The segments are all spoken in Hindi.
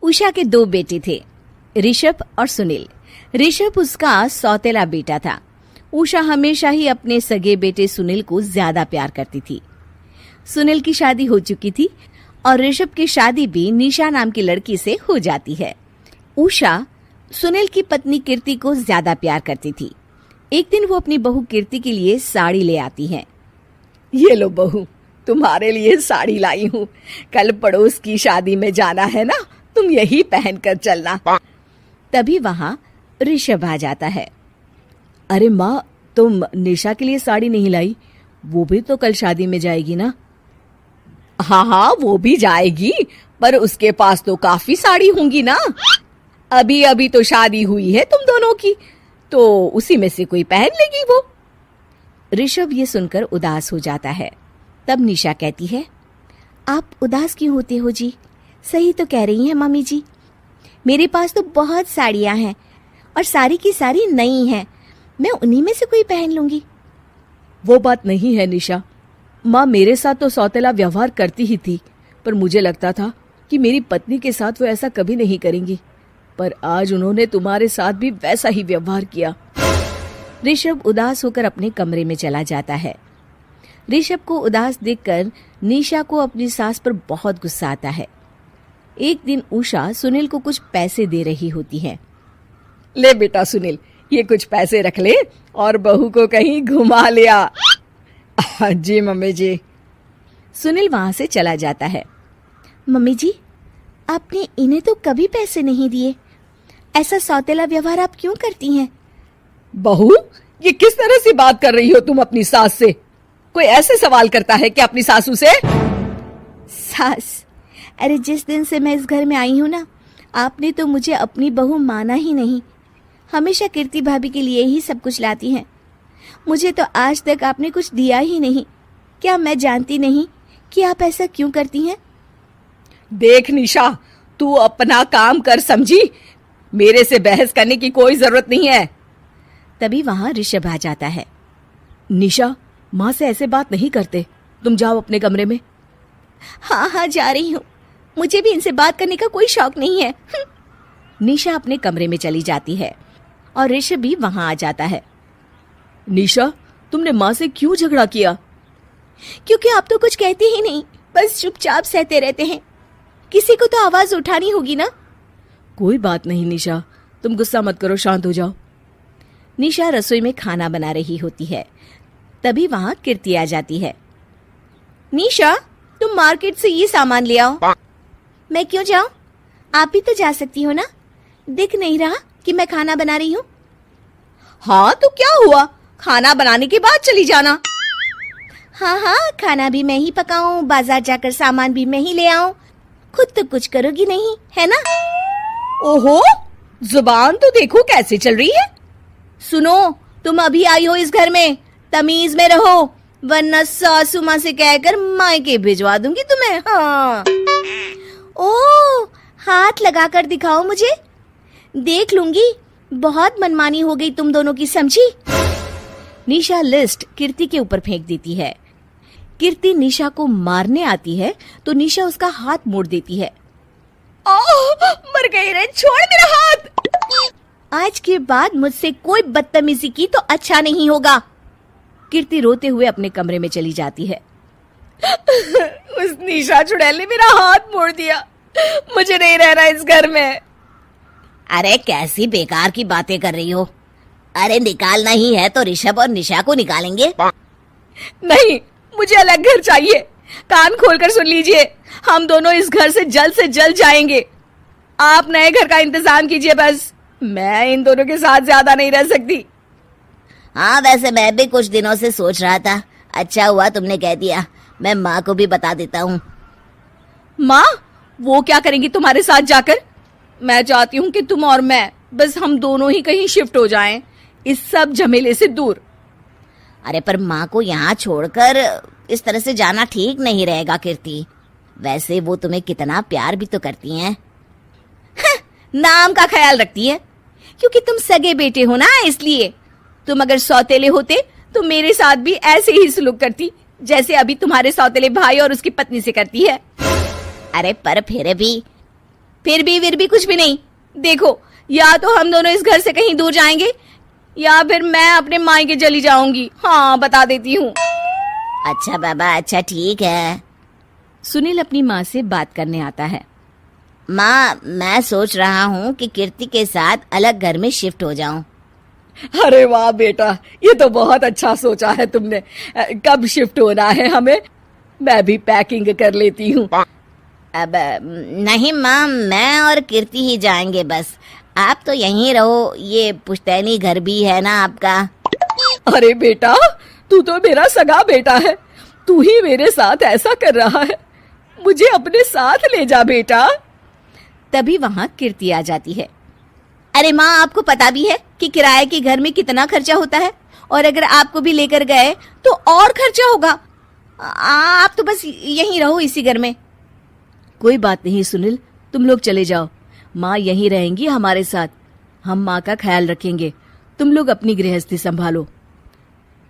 उषा के 2 बेटे थे, ऋषभ और सुनील। ऋषभ उसका सौतेला बेटा था। उषा हमेशा ही अपने सगे बेटे सुनील को ज्यादा प्यार करती थी। सुनील की शादी हो चुकी थी और ऋषभ की शादी भी निशा नाम की लड़की से हो जाती है। उषा सुनील की पत्नी कीर्ति को ज्यादा प्यार करती थी। एक दिन वो अपनी बहू कीर्ति के लिए साड़ी ले आती है। ये लो बहू, तुम्हारे लिए साड़ी लाई हूँ। कल पड़ोस की शादी में जाना है ना, तुम यही पहन कर चलना। तभी वहाँ ऋषभ आ जाता है। अरे माँ, तुम निशा के लिए साड़ी नहीं लाई? वो भी तो कल शादी में जाएगी ना? हाँ, वो भी जाएगी, पर उसके पास तो काफी साड़ी होंगी ना। अभी अभी तो शादी हुई है तुम दोनों की, तो उसी में से कोई पहन लेगी वो। ऋषभ ये सुनकर उदास हो जाता है। तब निशा कहती है, आप उदास क्यों होते हो जी? सही तो कह रही हैं मम्मी जी। मेरे पास तो बहुत साड़ियां हैं और सारी की सारी नई हैं। मैं उन्हीं में से कोई पहन लूंगी। वो बात नहीं है निशा। माँ मेरे साथ तो सौतेला व्यवहार करती ही थी, पर मुझे लगता था कि मेरी पत्नी के साथ वो ऐसा कभी नहीं करेंगी, पर आज उन्होंने तुम्हारे साथ भी वैसा ही व्यवहार किया। ऋषभ उदास होकर अपने कमरे में चला जाता है। ऋषभ को उदास देखकर निशा को अपनी सास पर बहुत गुस्सा आता है। एक दिन उषा सुनील को कुछ पैसे दे रही होती है। ले बेटा सुनील, ये कुछ पैसे रख ले और बहू को कहीं घुमा लिया। जी मम्मी जी। सुनील वहां से चला जाता है। मम्मी जी, आपने इन्हें तो कभी पैसे नहीं दिए। ऐसा सौतेला व्यवहार आप क्यों करती हैं? बहू, ये किस तरह से बात कर रही हो तुम अपनी सास से? कोई ऐसे सवाल करता है कि अपनी सासू से? सास? अरे जिस दिन से मैं इस घर में आई हूँ ना, आपने तो मुझे अपनी बहू माना ही नहीं। हमेशा कीर्ति भाभी के लिए ही सब कुछ लाती हैं। मुझे तो आज तक आपने कुछ दिया ही नहीं। क्या मैं जानती नहीं कि आप ऐसा क्यों करती हैं? देख निशा, तू अपना काम कर समझी। मेरे से बहस करने की कोई जरूरत नहीं है। तभी वहां ऋषभ आ जाता है। निशा, माँ से ऐसे बात नहीं करते। तुम जाओ अपने कमरे में। हाँ, जा रही हूँ। मुझे भी इनसे बात करने का कोई शौक नहीं है। निशा अपने कमरे में चली जाती है और ऋषभ भी वहां आ जाता है। निशा, तुमने माँ से क्यों झगड़ा किया? क्योंकि आप तो कुछ कहते ही नहीं, बस चुपचाप सहते रहते हैं। किसी को तो आवाज उठानी होगी ना। कोई बात नहीं निशा, तुम गुस्सा मत करो, शांत हो जाओ। निशा रसोई में खाना बना रही होती है। तभी वहां कीर्ति आ जाती है। निशा, तुम मार्केट से ये सामान ले आओ। मैं क्यों जाऊं? आप भी तो जा सकती हो ना। दिख नहीं रहा कि मैं खाना बना रही हूँ? हाँ तो क्या हुआ, खाना बनाने के बाद चली जाना। हाँ, खाना भी मैं ही पकाऊं, बाजार जाकर सामान भी मैं ही ले आऊं। खुद तो कुछ करोगी नहीं, है ना? ओहो, जुबान तो देखो कैसे चल रही है। सुनो, तुम अभी आई हो इस घर में, तमीज में रहो, वरना सासू माँ से कहकर मायके भिजवा दूंगी तुम्हें। हाँ। ओह, हाथ लगाकर दिखाओ मुझे, देख लूंगी। बहुत मनमानी हो गई तुम दोनों की, समझी? निशा लिस्ट कीर्ति के ऊपर फेंक देती है। कीर्ति निशा को मारने आती है तो निशा उसका हाथ मोड़ देती है। मर गई रे, छोड़ मेरा हाथ। आज के बाद मुझसे कोई बदतमीजी की तो अच्छा नहीं होगा। कीर्ति रोते हुए अपने कमरे में चली जाती है। उस निशा चुड़ैल ने मेरा हाथ मोड़ दिया। मुझे नहीं रहना इस घर में। अरे कैसी बेकार की बातें कर रही हो? अरे निकालना ही है तो ऋषभ और निशा को निकालेंगे। नहीं, मुझे अलग घर चाहिए। कान खोलकर सुन लीजिए, हम दोनों इस घर से जल्द जाएंगे। आप नए घर का इंतजाम कीजिए बस। मैं इन दोनों के साथ ज्यादा नहीं रह सकती। हाँ, वैसे मैं भी कुछ दिनों से सोच रहा था। अच्छा हुआ तुमने कह दिया, मैं माँ को भी बता देता हूँ। माँ, वो क्या करेंगी तुम्हारे साथ जाकर? मैं चाहती हूँ कि तुम और मैं, बस हम दोनों ही कहीं शिफ्ट हो जाएं, इस सब झमेले से दूर। अरे पर माँ को यहाँ छोड़कर इस तरह से जाना ठीक नहीं रहेगा कीर्ति। वैसे वो तुम्हें कितना प्यार भी तो करती हैं। नाम का ख्याल रखती है, क्योंकि तुम सगे बेटे हो ना, इसलिए। तुम अगर सौतेले होते तो मेरे साथ भी ऐसे ही सलूक करती जैसे अभी तुम्हारे सौतेले भाई और उसकी पत्नी से करती है। अरे पर फिर भी फिर भी कुछ भी नहीं। देखो, या तो हम दोनों इस घर से कहीं दूर जाएंगे या फिर मैं अपने मायके चली जाऊंगी। हाँ, बता देती हूँ। अच्छा बाबा, अच्छा ठीक है। सुनील अपनी माँ से बात करने आता है। माँ, मैं सोच रहा हूँ कि कीर्ति के साथ अलग घर में शिफ्ट हो जाऊं। अरे वाह बेटा, ये तो बहुत अच्छा सोचा है तुमने। कब शिफ्ट होना है हमें? मैं भी पैकिंग कर लेती हूँ। अब नहीं माँ, मैं और कीर्ति ही जाएंगे बस। आप तो यहीं रहो, ये पुश्तैनी घर भी है ना आपका। अरे बेटा, तू तो मेरा सगा बेटा है, तू ही मेरे साथ ऐसा कर रहा है। मुझे अपने साथ ले जा बेटा। तभी वहां कीर्ति आ जाती है। अरे माँ, आपको पता भी है कि किराए के घर में कितना खर्चा होता है, और अगर आपको भी लेकर गए तो और खर्चा होगा। आप तो बस यहीं रहो इसी घर में। कोई बात नहीं सुनील, तुम लोग चले जाओ। माँ यहीं रहेंगी हमारे साथ। हम माँ का ख्याल रखेंगे, तुम लोग अपनी गृहस्थी संभालो।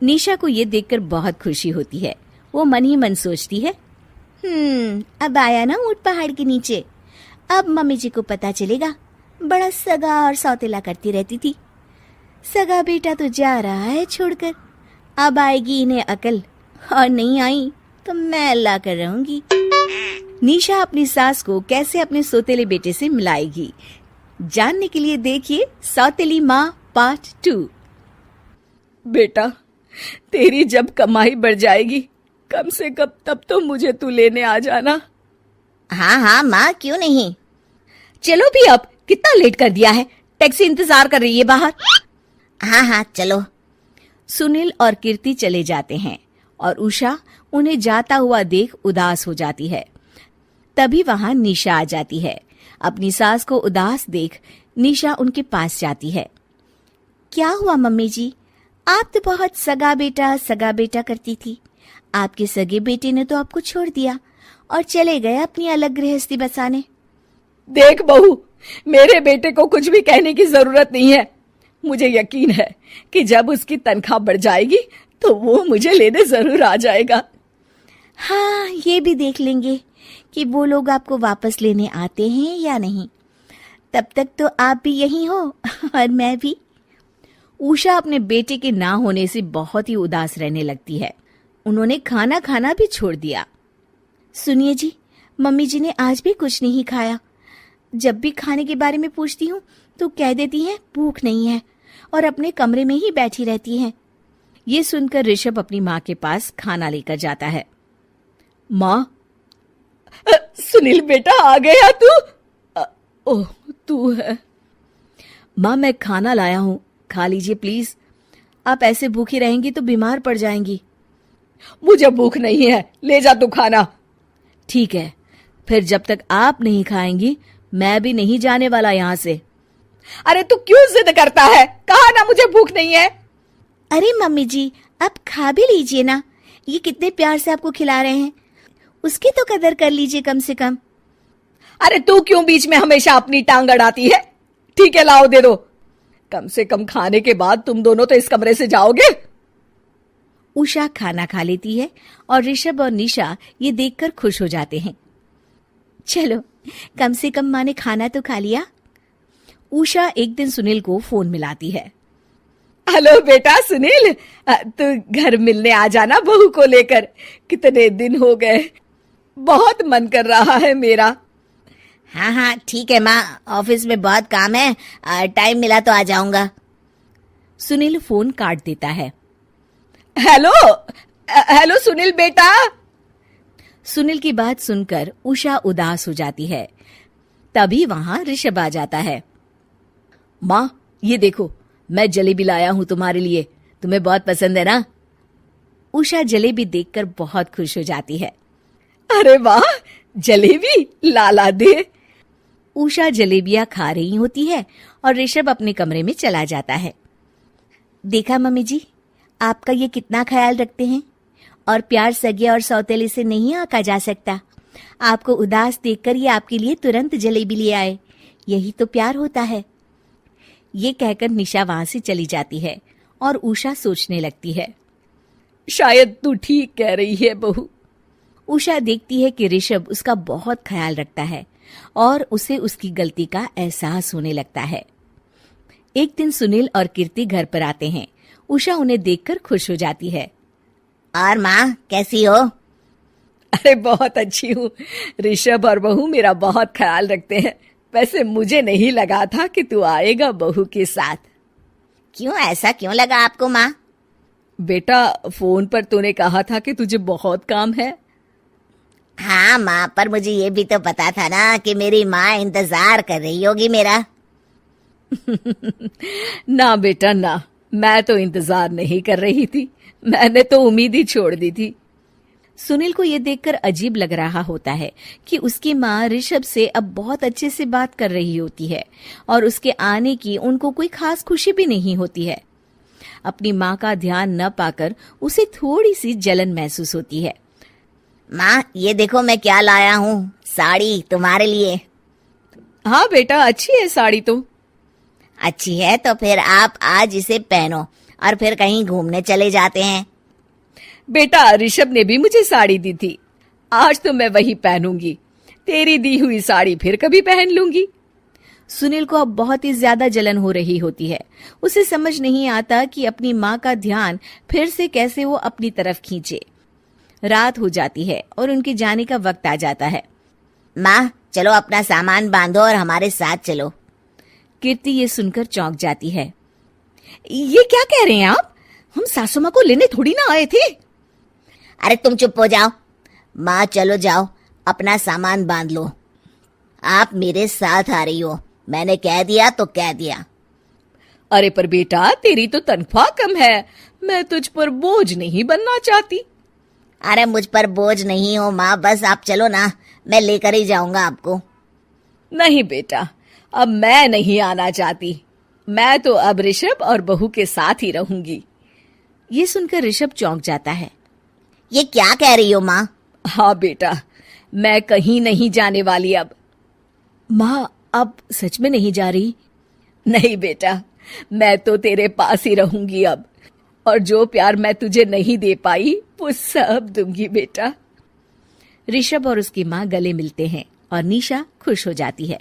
निशा को ये देखकर बहुत खुशी होती है। वो मन ही मन सोचती है, अब आया ना ऊंट पहाड़ के नीचे। अब मम्मी जी को पता चलेगा, बड़ा सगा और सौतेला करती रहती थी। सगा बेटा तो जा रहा है छोड़कर, अब आएगी इन्हें अकल, और नहीं आई तो मैं अल्लाह कर रहूंगी। निशा अपनी सास को कैसे अपने सौतेले बेटे से मिलाएगी, जानने के लिए देखिए सौतेली माँ पार्ट 2। बेटा, तेरी जब कमाई बढ़ जाएगी, कम से कम तब तो मुझे तू लेने आ जाना। हाँ हाँ माँ, क्यों नहीं। चलो भी, अब कितना लेट कर दिया है, टैक्सी इंतजार कर रही है बाहर। हाँ हाँ चलो। सुनील और कीर्ति चले जाते हैं और उषा उन्हें जाता हुआ देख उदास हो जाती है। तभी वहां निशा आ जाती है। अपनी सास को उदास देख निशा उनके पास जाती है। क्या हुआ मम्मी जी, आप तो बहुत सगा बेटा करती थी। आपके सगे बेटे ने तो आपको छोड़ दिया और चले गए अपनी अलग गृहस्थी बसाने। देख बहू, मेरे बेटे को कुछ भी कहने की जरूरत नहीं है। मुझे यकीन है कि जब उसकी तनख्वाह बढ़ जाएगी तो वो मुझे लेने जरूर आ जाएगा। हाँ, ये भी देख लेंगे कि वो लोग आपको वापस लेने आते हैं या नहीं। तब तक तो आप भी यहीं हो और मैं भी। उषा अपने बेटे के ना होने से बहुत ही उदास रहने लगती है। उन्होंने खाना खाना भी छोड़ दिया। सुनिए जी, मम्मी जी ने आज भी कुछ नहीं खाया। जब भी खाने के बारे में पूछती हूँ तो कह देती हैं भूख नहीं है, और अपने कमरे में ही बैठी रहती हैं। ये सुनकर ऋषभ अपनी माँ के पास खाना लेकर जाता है। माँ, सुनील बेटा आ गया तू? ओह, तू है। माँ, मैं खाना लाया हूँ, खा लीजिए प्लीज। आप ऐसे भूखी रहेंगी तो बीमार पड़ जाएंगी। मुझे भूख नहीं है, ले जा तू खाना। ठीक है, फिर जब तक आप नहीं खाएंगी मैं भी नहीं जाने वाला यहाँ से। अरे तू क्यों जिद करता है? कहा ना मुझे भूख नहीं है। अरे मम्मी जी, आप खा भी लीजिए ना, ये कितने प्यार से आपको खिला रहे हैं, उसकी तो कदर कर लीजिए कम से कम। अरे तू क्यों बीच में हमेशा अपनी टांग अड़ाती है? ठीक है, लाओ दे दो। कम से कम खाने के बाद तुम दोनों तो इस कमरे से जाओगे। उषा खाना खा लेती है और ऋषभ और निशा ये देखकर खुश हो जाते हैं। चलो, कम से कम माँ ने खाना तो खा लिया। उषा एक दिन सुनील को फोन मिलाती है। हेलो बेटा सुनील, तू घर मिलने आ जाना बहू को लेकर। कितने दिन हो गए, बहुत मन कर रहा है मेरा। हाँ हाँ ठीक है माँ, ऑफिस में बहुत काम है, टाइम मिला तो आ जाऊंगा। सुनील फोन काट देता है। हेलो सुनील बेटा। सुनील की बात सुनकर उषा उदास हो जाती है। तभी वहां ऋषभ आ जाता है। माँ, ये देखो, मैं जलेबी लाया हूं तुम्हारे लिए, तुम्हें बहुत पसंद है ना? उषा जलेबी देखकर बहुत खुश हो जाती है। अरे वाह, जलेबी ला दे। उषा जलेबियां खा रही होती है और ऋषभ अपने कमरे में चला जाता है। देखा मम्मी जी, आपका ये कितना ख्याल रखते हैं, और प्यार सगे और सौतेले से नहीं आका जा सकता। आपको उदास देखकर ये आपके लिए तुरंत जलेबी ले आए, यही तो प्यार होता है। ये कहकर निशा वहां से चली जाती है और उषा सोचने लगती है, शायद तू ठीक कह रही है बहू। उषा देखती है कि ऋषभ उसका बहुत ख्याल रखता है और उसे उसकी गलती का एहसास होने लगता है। एक दिन सुनील और कीर्ति घर पर आते हैं। उषा उन्हें देखकर खुश हो जाती है। और माँ कैसी हो? अरे बहुत अच्छी हूँ। ऋषभ और बहू मेरा बहुत ख्याल रखते हैं। वैसे मुझे नहीं लगा था कि तू आएगा बहू के साथ। क्यों, ऐसा क्यों लगा आपको माँ? बेटा, फोन पर तूने कहा था कि तुझे बहुत काम है। हाँ माँ, पर मुझे ये भी तो पता था ना कि मेरी माँ इंतजार कर रही होगी मेरा। ना बेटा ना, मैं तो इंतजार नहीं कर रही थी। मैंने तो उम्मीद ही छोड़ दी थी। सुनील को ये देखकर अजीब लग रहा होता है कि उसकी माँ ऋषभ से अब बहुत अच्छे से बात कर रही होती है और उसके आने की उनको कोई खास खुशी भी नहीं होती है। अपनी माँ का ध्यान न पाकर उसे थोड़ी सी जलन महसूस होती है। माँ ये देखो मैं क्या लाया हूँ, साड़ी तुम्हारे लिए। हाँ बेटा, अच्छी है साड़ी तो। अच्छी है तो फिर आप आज इसे पहनो और फिर कहीं घूमने चले जाते हैं। बेटा, ऋषभ ने भी मुझे साड़ी दी थी। आज तो मैं वही पहनूंगी। तेरी दी हुई साड़ी फिर कभी पहन लूंगी। सुनील को अब बहुत ही ज्यादा जलन हो रही होती है। उसे समझ नहीं आता कि अपनी माँ का ध्यान फिर से कैसे वो अपनी तरफ खींचे। रात हो जाती है और उनके जाने का वक्त आ जाता है। माँ चलो अपना सामान बांधो और हमारे साथ चलो। कीर्ति ये सुनकर चौंक जाती है। ये क्या कह रहे हैं आप? हम सासू माँ को लेने थोड़ी ना आए थे। अरे तुम चुप हो जाओ। माँ चलो जाओ, अपना सामान बांध लो। आप मेरे साथ आ रही हो, मैंने कह दिया तो कह दिया। अरे पर बेटा, तेरी तो तनख्वाह कम है। मैं तुझ पर बोझ नहीं बनना चाहती। अरे मुझ पर बोझ नहीं हो माँ, बस आप चलो ना, मैं लेकर ही जाऊंगा आपको। नहीं बेटा, अब मैं नहीं आना चाहती। मैं तो अब ऋषभ और बहू के साथ ही रहूंगी। ये सुनकर ऋषभ चौंक जाता है। ये क्या कह रही हो माँ? हाँ बेटा, मैं कहीं नहीं जाने वाली अब। माँ, अब सच में नहीं जा रही? नहीं बेटा, मैं तो तेरे पास ही रहूंगी अब। और जो प्यार मैं तुझे नहीं दे पाई वो सब दूंगी बेटा। ऋषभ और उसकी माँ गले मिलते हैं और निशा खुश हो जाती है।